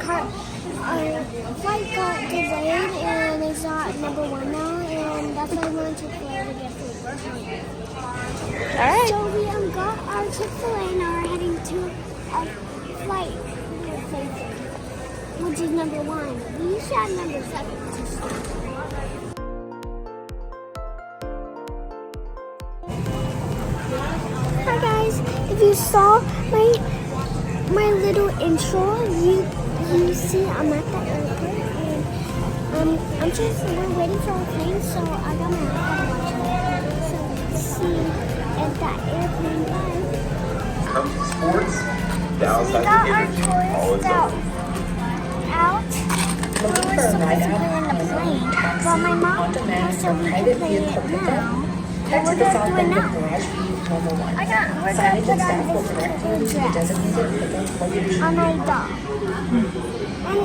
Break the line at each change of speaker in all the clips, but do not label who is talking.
flight got delayed and it's not number 1 now, and that's why I went to Chick-fil-A to get food. We're hungry.
Alright.
So we got our Chick-fil-A and now we're heading to a flight which is number 1. We used to have number 7. Hi guys, if you saw my little intro, you see I'm at the airport and we're waiting for a plane, so I got my iPad watching. So let's see if that airplane flies.
Comes to sports,
So we got our tourists out. We were supposed to be in the plane, but my mom said we could play it now. And we're going to do it now. We're going to put on this dress on my dog. And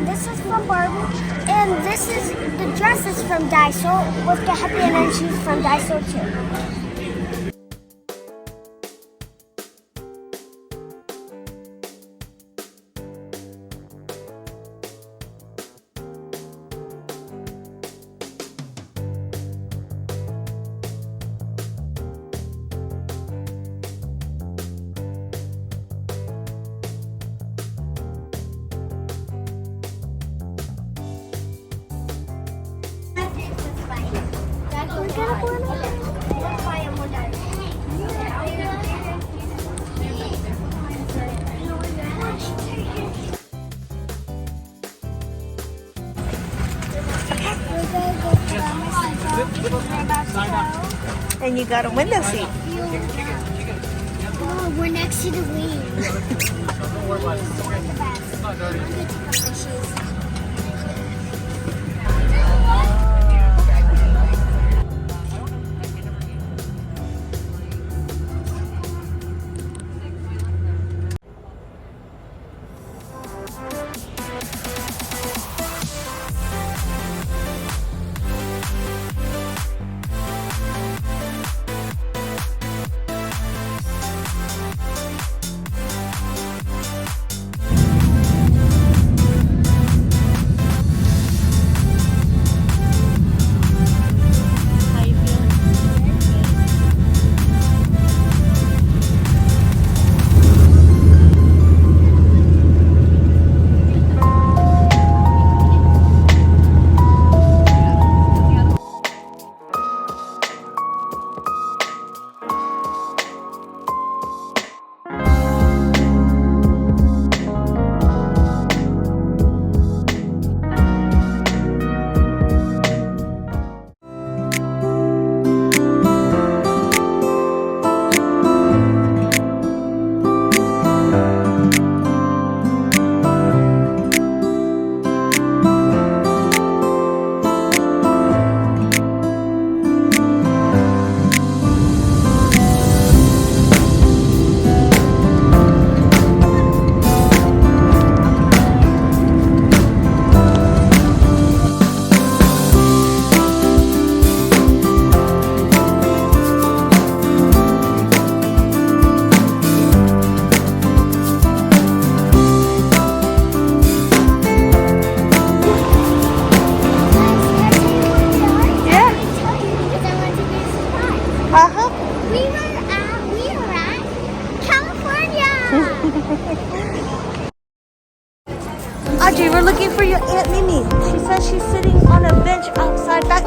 this is from Barbie, and the dress is from Daiso, with the happy energies from Daiso too.
And you got a window seat.
Oh, we're next to the wings.
Audrey, we're looking for your Aunt Mimi. She says she's sitting on a bench outside back